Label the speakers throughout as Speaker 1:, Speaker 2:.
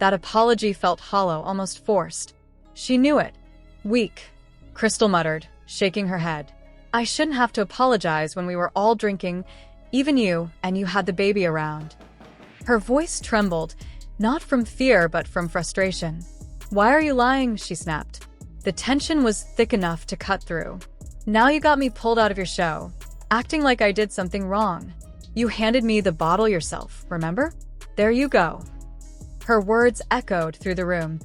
Speaker 1: That apology felt hollow, almost forced. She knew it. Weak, Crystal muttered, shaking her head. I shouldn't have to apologize when we were all drinking, even you, and you had the baby around. Her voice trembled, not from fear but from frustration. Why are you lying? She snapped. The tension was thick enough to cut through. Now you got me pulled out of your show, acting like I did something wrong. You handed me the bottle yourself, remember? There you go. Her words echoed through the room,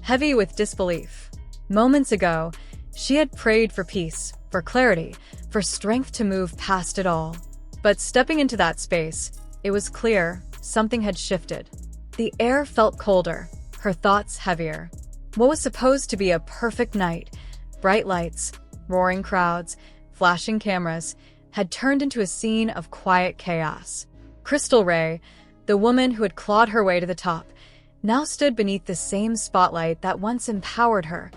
Speaker 1: heavy with disbelief. Moments ago, she had prayed for peace, for clarity, for strength to move past it all. But stepping into that space, it was clear something had shifted. The air felt colder, her thoughts heavier. What was supposed to be a perfect night, bright lights, roaring crowds, flashing cameras, had turned into a scene of quiet chaos. Crystal Ray, the woman who had clawed her way to the top, now stood beneath the same spotlight that once empowered her,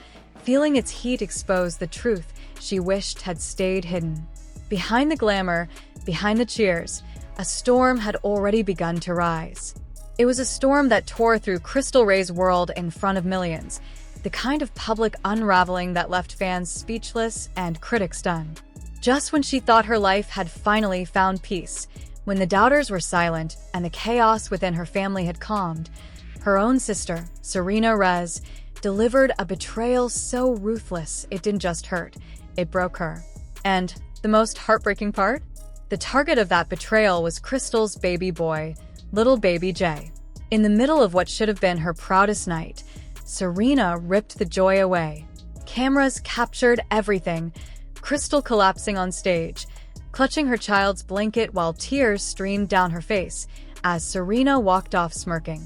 Speaker 1: feeling its heat expose the truth she wished had stayed hidden. Behind the glamour, behind the cheers, a storm had already begun to rise. It was a storm that tore through Crystal Ray's world in front of millions, the kind of public unraveling that left fans speechless and critics stunned. Just when she thought her life had finally found peace, when the doubters were silent and the chaos within her family had calmed, her own sister, Serena Rez, delivered a betrayal so ruthless it didn't just hurt, it broke her. And the most heartbreaking part? The target of that betrayal was Crystal's baby boy, little baby Jay. In the middle of what should have been her proudest night, Serena ripped the joy away. Cameras captured everything, Crystal collapsing on stage, clutching her child's blanket while tears streamed down her face as Serena walked off smirking.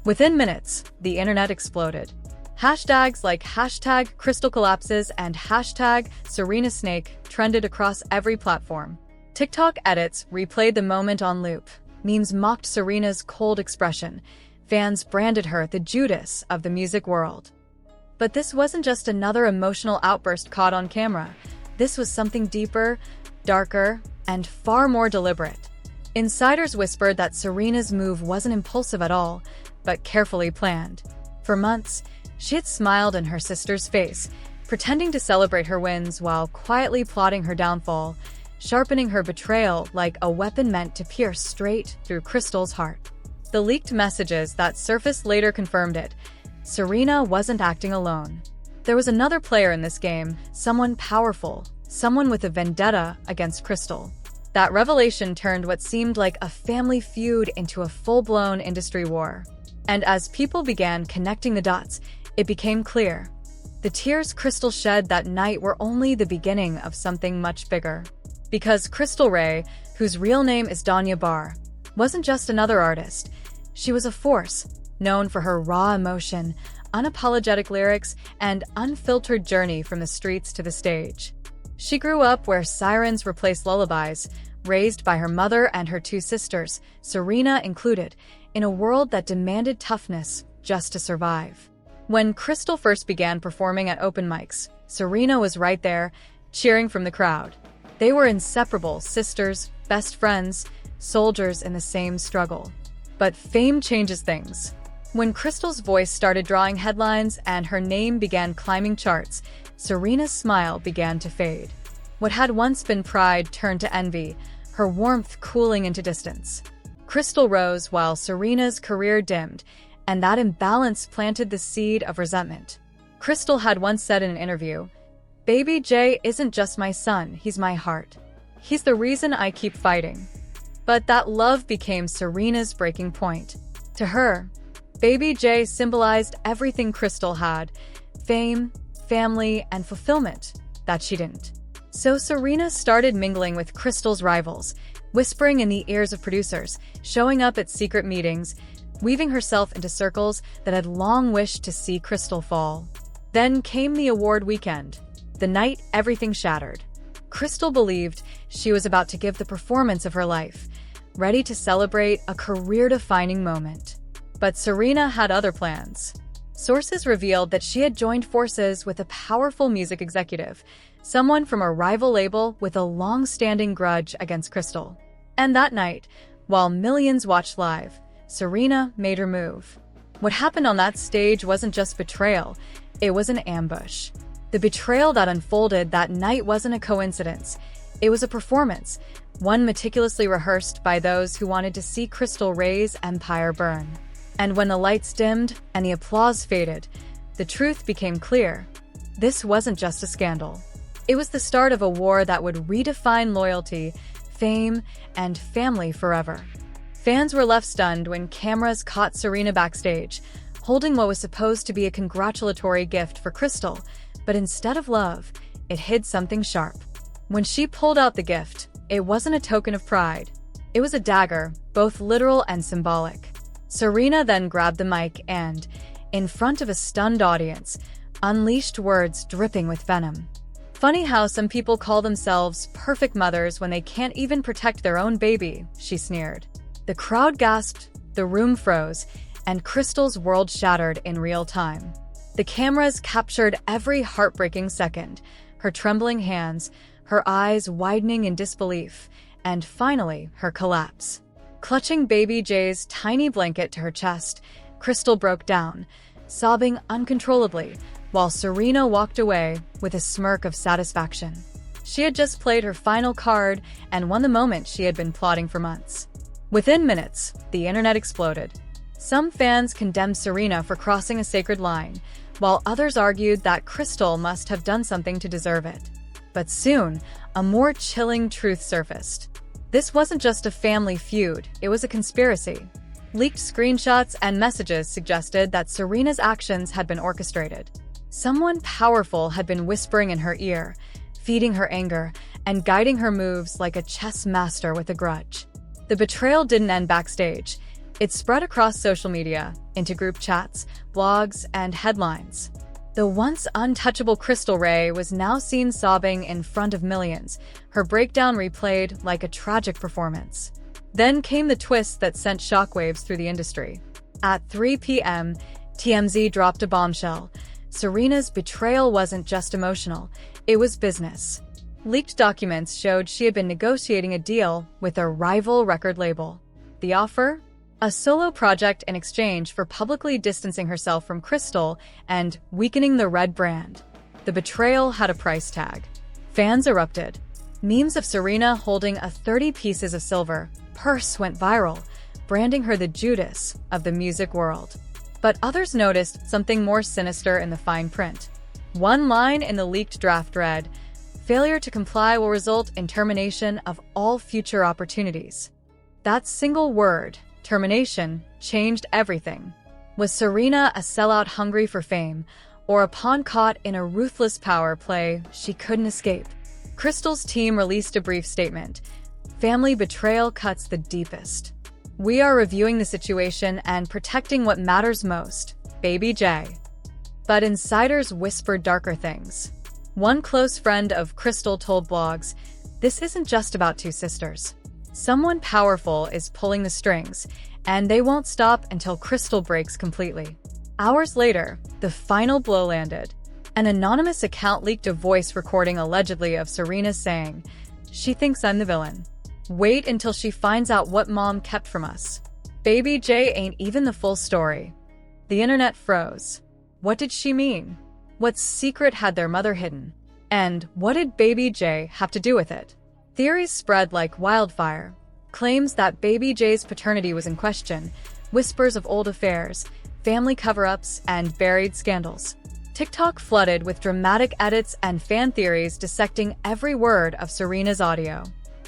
Speaker 1: Within minutes, the internet exploded. Hashtags like #CrystalCollapses and #SerenaSnake trended across every platform. TikTok edits replayed the moment on loop. Memes mocked Serena's cold expression. Fans branded her the Judas of the music world. But this wasn't just another emotional outburst caught on camera. This was something deeper, darker, and far more deliberate. Insiders whispered that Serena's move wasn't impulsive at all, but carefully planned. For months, she had smiled in her sister's face, pretending to celebrate her wins while quietly plotting her downfall, sharpening her betrayal like a weapon meant to pierce straight through Crystal's heart. The leaked messages that surfaced later confirmed it. Serena wasn't acting alone. There was another player in this game, someone powerful, someone with a vendetta against Crystal. That revelation turned what seemed like a family feud into a full-blown industry war. And as people began connecting the dots, it became clear. The tears Crystal shed that night were only the beginning of something much bigger. Because Crystal Ray, whose real name is Danya Barr, wasn't just another artist. She was a force, known for her raw emotion, unapologetic lyrics, and unfiltered journey from the streets to the stage. She grew up where sirens replaced lullabies, raised by her mother and her two sisters, Serena included, in a world that demanded toughness just to survive. When Crystal first began performing at open mics, Serena was right there, cheering from the crowd. They were inseparable, sisters, best friends, soldiers in the same struggle. But fame changes things. When Crystal's voice started drawing headlines and her name began climbing charts, Serena's smile began to fade. What had once been pride turned to envy, her warmth cooling into distance. Crystal rose while Serena's career dimmed, and that imbalance planted the seed of resentment. Crystal had once said in an interview, "Baby Jay isn't just my son, he's my heart. He's the reason I keep fighting." But that love became Serena's breaking point. To her, Baby Jay symbolized everything Crystal had: fame, family, and fulfillment that she didn't. So Serena started mingling with Crystal's rivals, whispering in the ears of producers, showing up at secret meetings, weaving herself into circles that had long wished to see Crystal fall. Then came the award weekend, the night everything shattered. Crystal believed she was about to give the performance of her life, ready to celebrate a career-defining moment. But Serena had other plans. Sources revealed that she had joined forces with a powerful music executive, someone from a rival label with a long-standing grudge against Crystal. And that night, while millions watched live, Serena made her move. What happened on that stage wasn't just betrayal, it was an ambush. The betrayal that unfolded that night wasn't a coincidence. It was a performance, one meticulously rehearsed by those who wanted to see Crystal Ray's empire burn. And when the lights dimmed and the applause faded, the truth became clear. This wasn't just a scandal. It was the start of a war that would redefine loyalty, fame, and family forever. Fans were left stunned when cameras caught Serena backstage, holding what was supposed to be a congratulatory gift for Crystal, but instead of love, it hid something sharp. When she pulled out the gift, it wasn't a token of pride. It was a dagger, both literal and symbolic. Serena then grabbed the mic and, in front of a stunned audience, unleashed words dripping with venom. "Funny how some people call themselves perfect mothers when they can't even protect their own baby," she sneered. The crowd gasped, the room froze, and Crystal's world shattered in real time. The cameras captured every heartbreaking second, her trembling hands, her eyes widening in disbelief, and finally, her collapse. Clutching baby Jay's tiny blanket to her chest, Crystal broke down, sobbing uncontrollably, while Serena walked away with a smirk of satisfaction. She had just played her final card and won the moment she had been plotting for months. Within minutes, the internet exploded. Some fans condemned Serena for crossing a sacred line, while others argued that Crystal must have done something to deserve it. But soon, a more chilling truth surfaced. This wasn't just a family feud, it was a conspiracy. Leaked screenshots and messages suggested that Serena's actions had been orchestrated. Someone powerful had been whispering in her ear, feeding her anger, and guiding her moves like a chess master with a grudge. The betrayal didn't end backstage. It spread across social media, into group chats, blogs, and headlines. The once untouchable Crystal Ray was now seen sobbing in front of millions, her breakdown replayed like a tragic performance. Then came the twist that sent shockwaves through the industry. At 3 p.m., TMZ dropped a bombshell. Serena's betrayal wasn't just emotional, it was business. Leaked documents showed she had been negotiating a deal with a rival record label. The offer? A solo project in exchange for publicly distancing herself from Crystal and weakening the Red brand. The betrayal had a price tag. Fans erupted. Memes of Serena holding a 30 pieces of silver purse went viral, branding her the Judas of the music world. But others noticed something more sinister in the fine print. One line in the leaked draft read, "Failure to comply will result in termination of all future opportunities." That single word, termination, changed everything. Was Serena a sellout hungry for fame, or a pawn caught in a ruthless power play she couldn't escape? Crystal's team released a brief statement. "Family betrayal cuts the deepest. We are reviewing the situation and protecting what matters most, Baby J." But insiders whispered darker things. One close friend of Crystal told blogs, "This isn't just about two sisters. Someone powerful is pulling the strings, and they won't stop until Crystal breaks completely." Hours later, the final blow landed. An anonymous account leaked a voice recording allegedly of Serena saying, "She thinks I'm the villain. Wait until she finds out what mom kept from us. Baby J ain't even the full story." The internet froze. What did she mean? What secret had their mother hidden? And what did Baby J have to do with it? Theories spread like wildfire. Claims that Baby J's paternity was in question, whispers of old affairs, family cover-ups, and buried scandals. TikTok flooded with dramatic edits and fan theories dissecting every word of Serena's audio.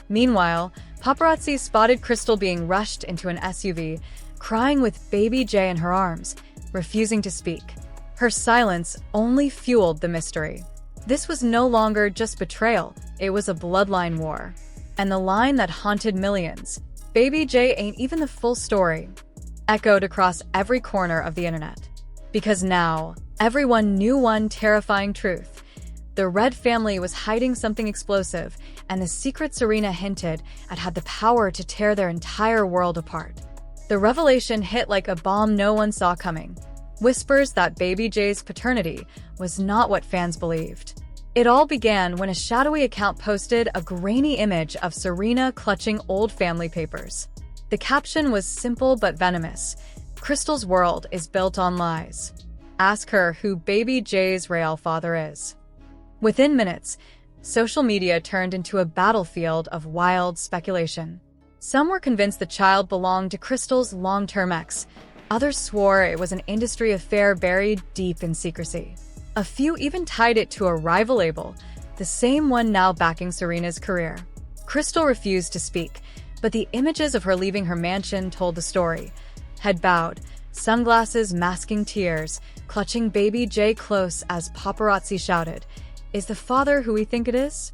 Speaker 1: Meanwhile, paparazzi spotted Crystal being rushed into an SUV, crying with Baby J in her arms, refusing to speak. Her silence only fueled the mystery. This was no longer just betrayal, it was a bloodline war. And the line that haunted millions, "Baby J ain't even the full story," echoed across every corner of the internet. Because now, everyone knew one terrifying truth. The Red family was hiding something explosive, and the secret Serena hinted at had the power to tear their entire world apart. The revelation hit like a bomb no one saw coming. Whispers that Baby J's paternity was not what fans believed. It all began when a shadowy account posted a grainy image of Serena clutching old family papers. The caption was simple but venomous. Crystal's world is built on lies. Ask her who baby Jay's real father is. Within minutes, social media turned into a battlefield of wild speculation. Some were convinced the child belonged to Crystal's long-term ex. Others swore it was an industry affair buried deep in secrecy. A few even tied it to a rival label, the same one now backing Serena's career. Crystal refused to speak, but the images of her leaving her mansion told the story. Head bowed, sunglasses masking tears, clutching baby Jay close as paparazzi shouted, "Is the father who we think it is?"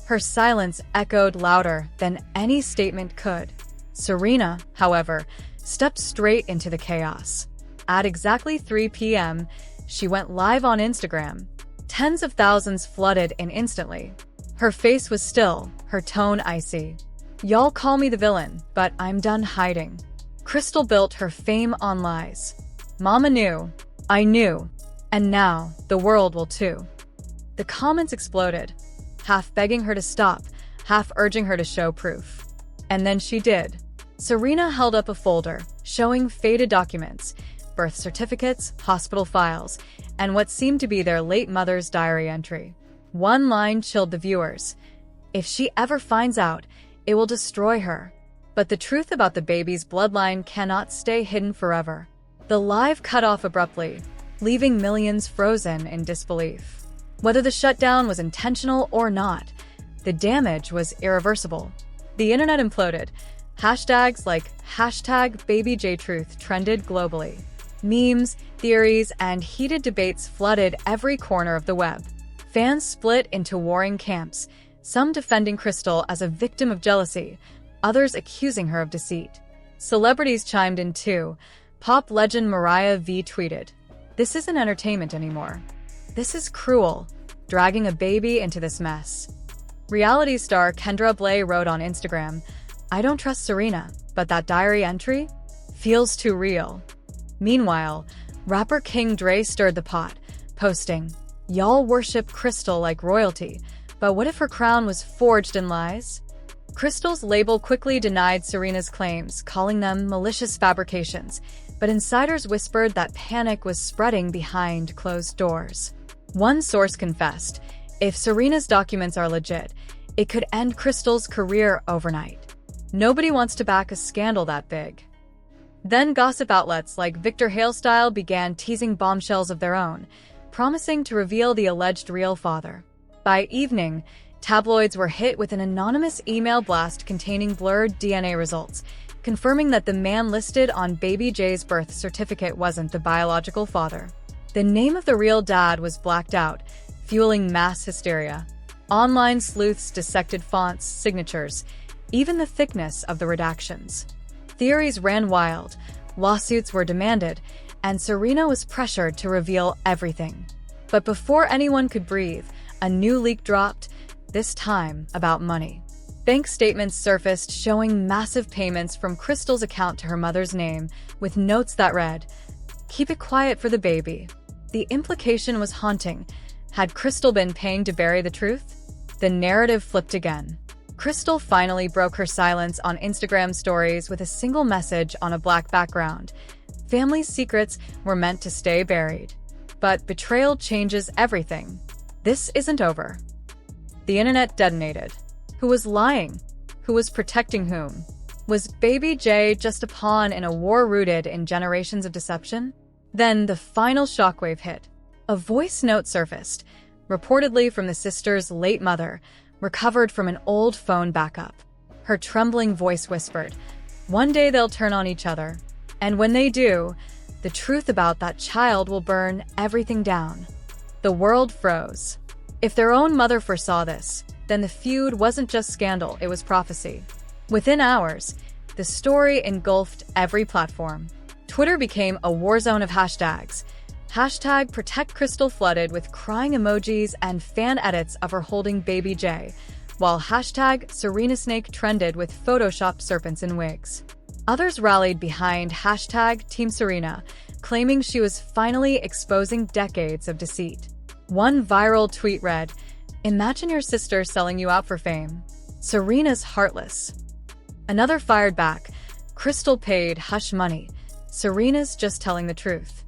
Speaker 1: Her silence echoed louder than any statement could. Serena, however, stepped straight into the chaos. At exactly 3 p.m., she went live on Instagram. Tens of thousands flooded in instantly. Her face was still, her tone icy. "Y'all call me the villain, but I'm done hiding." Crystal built her fame on lies. "Mama knew. I knew. And now, the world will too." The comments exploded, half begging her to stop, half urging her to show proof. And then she did. Serena held up a folder, showing faded documents, birth certificates, hospital files, and what seemed to be their late mother's diary entry. One line chilled the viewers. "If she ever finds out, it will destroy her." But the truth about the baby's bloodline cannot stay hidden forever. The live cut off abruptly, leaving millions frozen in disbelief. Whether the shutdown was intentional or not, the damage was irreversible. The internet imploded. Hashtags like #BabyJTruth trended globally. Memes, theories, and heated debates flooded every corner of the web. Fans split into warring camps, some defending Crystal as a victim of jealousy, others accusing her of deceit. Celebrities chimed in too. Pop legend Mariah V tweeted, "This isn't entertainment anymore. This is cruel, dragging a baby into this mess." Reality star Kendra Blay wrote on Instagram, "I don't trust Serena, but that diary entry feels too real." Meanwhile, rapper King Dre stirred the pot, posting, "Y'all worship Crystal like royalty, but what if her crown was forged in lies?" Crystal's label quickly denied Serena's claims, calling them malicious fabrications, but insiders whispered that panic was spreading behind closed doors. One source confessed, if Serena's documents are legit, it could end Crystal's career overnight. Nobody wants to back a scandal that big. Then gossip outlets like Victor Hailstyle began teasing bombshells of their own, promising to reveal the alleged real father. By evening, tabloids were hit with an anonymous email blast containing blurred DNA results, confirming that the man listed on baby Jay's birth certificate wasn't the biological father. The name of the real dad was blacked out, fueling mass hysteria. Online sleuths dissected fonts, signatures, even the thickness of the redactions. Theories ran wild, lawsuits were demanded, and Serena was pressured to reveal everything. But before anyone could breathe, a new leak dropped, this time about money. Bank statements surfaced showing massive payments from Crystal's account to her mother's name, with notes that read, "Keep it quiet for the baby." The implication was haunting. Had Crystal been paying to bury the truth? The narrative flipped again. Crystal finally broke her silence on Instagram stories with a single message on a black background. Family secrets were meant to stay buried. But betrayal changes everything. This isn't over. The internet detonated. Who was lying? Who was protecting whom? Was baby Jay just a pawn in a war rooted in generations of deception? Then the final shockwave hit. A voice note surfaced, reportedly from the sister's late mother, recovered from an old phone backup. Her trembling voice whispered, "One day they'll turn on each other. And when they do, the truth about that child will burn everything down." The world froze. If their own mother foresaw this, then the feud wasn't just scandal, it was prophecy. Within hours, the story engulfed every platform. Twitter became a war zone of hashtags. Hashtag Protect Crystal flooded with crying emojis and fan edits of her holding baby Jay, while hashtag Serena Snake trended with photoshopped serpents in wigs. Others rallied behind hashtag Team Serena, claiming she was finally exposing decades of deceit. One viral tweet read, "Imagine your sister selling you out for fame. Serena's heartless." Another fired back, "Crystal paid hush money. Serena's just telling the truth.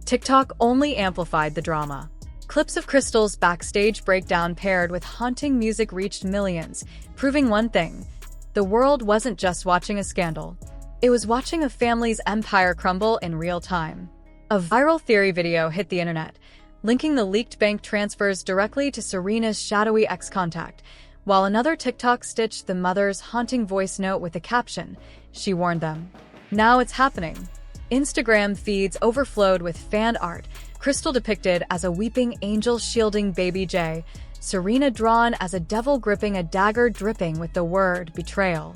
Speaker 1: TikTok only amplified the drama. Clips of Crystal's backstage breakdown paired with haunting music reached millions, proving one thing: the world wasn't just watching a scandal. It was watching a family's empire crumble in real time. A viral theory video hit the internet, linking the leaked bank transfers directly to Serena's shadowy ex-contact, while another TikTok stitched the mother's haunting voice note with a caption. She warned them. Now it's happening. Instagram feeds overflowed with fan art, Crystal depicted as a weeping angel shielding baby J, Serena drawn as a devil gripping a dagger dripping with the word betrayal.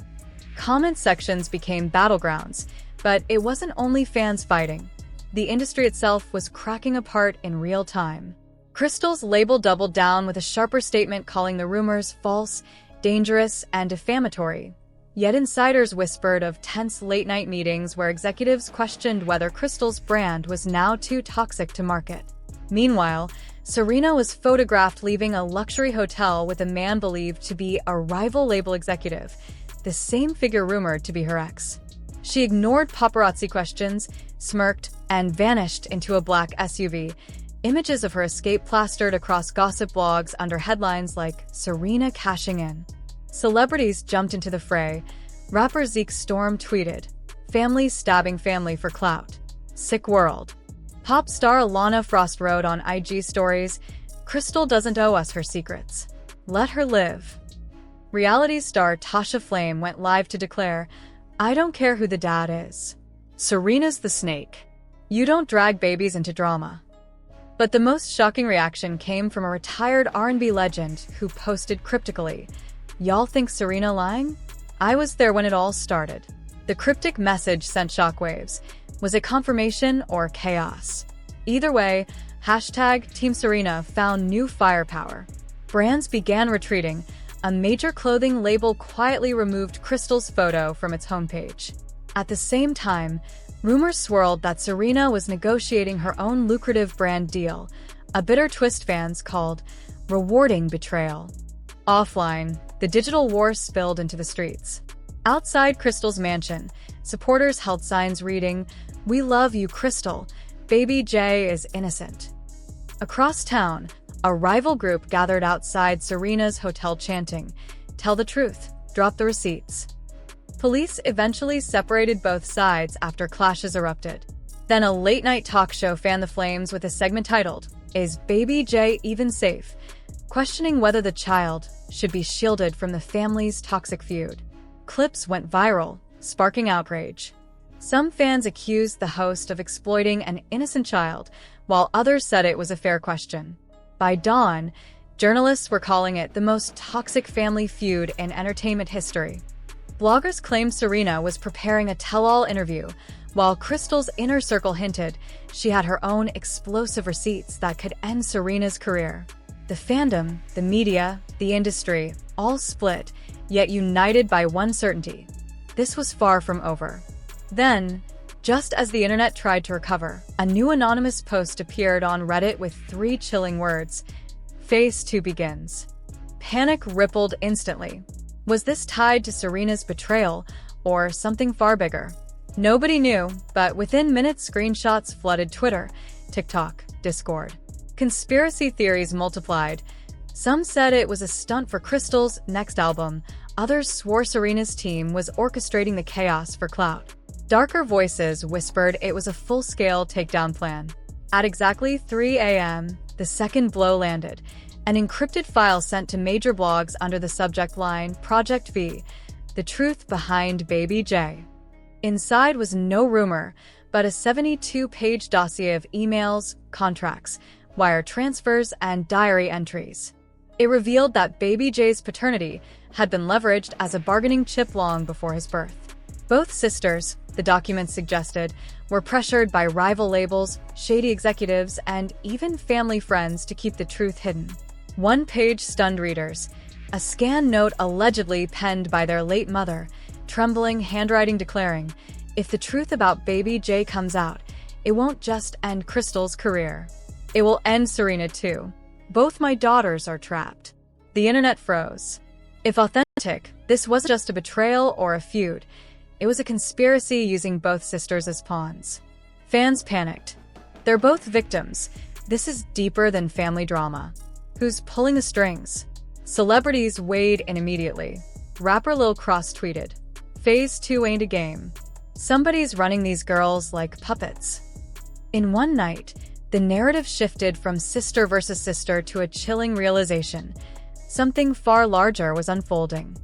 Speaker 1: Comment sections became battlegrounds, but it wasn't only fans fighting. The industry itself was cracking apart in real time. Crystal's label doubled down with a sharper statement calling the rumors false, dangerous, and defamatory. Yet insiders whispered of tense late-night meetings where executives questioned whether Crystal's brand was now too toxic to market. Meanwhile, Serena was photographed leaving a luxury hotel with a man believed to be a rival label executive, the same figure rumored to be her ex. She ignored paparazzi questions, smirked, and vanished into a black SUV. Images of her escape plastered across gossip blogs under headlines like "Serena cashing in." Celebrities jumped into the fray. Rapper Zeke Storm tweeted, "Families stabbing family for clout. Sick world." Pop star Lana Frost wrote on IG stories, "Crystal doesn't owe us her secrets. Let her live." Reality star Tasha Flame went live to declare, "I don't care who the dad is. Serena's the snake. You don't drag babies into drama." But the most shocking reaction came from a retired R&B legend who posted cryptically, "Y'all think Serena lying? I was there when it all started." The cryptic message sent shockwaves. Was it confirmation or chaos? Either way, hashtag Team Serena found new firepower. Brands began retreating. A major clothing label quietly removed Crystal's photo from its homepage. At the same time, rumors swirled that Serena was negotiating her own lucrative brand deal, a bitter twist fans called rewarding betrayal. Offline, the digital war spilled into the streets. Outside Crystal's mansion, supporters held signs reading, "We love you, Crystal. Baby J is innocent." Across town, a rival group gathered outside Serena's hotel chanting, "Tell the truth, drop the receipts." Police eventually separated both sides after clashes erupted. Then a late-night talk show fanned the flames with a segment titled, "Is Baby J even safe?" questioning whether the child should be shielded from the family's toxic feud. Clips went viral, sparking outrage. Some fans accused the host of exploiting an innocent child, while others said it was a fair question. By dawn, journalists were calling it the most toxic family feud in entertainment history. Bloggers claimed Serena was preparing a tell-all interview, while Crystal's inner circle hinted she had her own explosive receipts that could end Serena's career. The fandom, the media, the industry, all split, yet united by one certainty: this was far from over. Then, just as the internet tried to recover, a new anonymous post appeared on Reddit with 3 chilling words: "Phase 2 begins." Panic rippled instantly. Was this tied to Serena's betrayal, or something far bigger? Nobody knew, but within minutes screenshots flooded Twitter, TikTok, Discord. Conspiracy theories multiplied. Some said it was a stunt for Crystal's next album. Others swore Serena's team was orchestrating the chaos for clout. Darker voices whispered it was a full-scale takedown plan. At exactly 3 a.m., the second blow landed. An encrypted file sent to major blogs under the subject line, "Project V, the truth behind Baby J." Inside was no rumor, but a 72-page dossier of emails, contracts, wire transfers, and diary entries. It revealed that Baby J's paternity had been leveraged as a bargaining chip long before his birth. Both sisters, the documents suggested, were pressured by rival labels, shady executives, and even family friends to keep the truth hidden. One page stunned readers. A scan note allegedly penned by their late mother, trembling handwriting declaring, "If the truth about Baby J comes out, it won't just end Crystal's career. It will end Serena too. Both my daughters are trapped." The internet froze. If authentic, this wasn't just a betrayal or a feud. It was a conspiracy using both sisters as pawns. Fans panicked. They're both victims. This is deeper than family drama. Who's pulling the strings? Celebrities weighed in immediately. Rapper Lil Cross tweeted, "Phase 2 ain't a game. Somebody's running these girls like puppets." In one night, the narrative shifted from sister versus sister to a chilling realization. Something far larger was unfolding.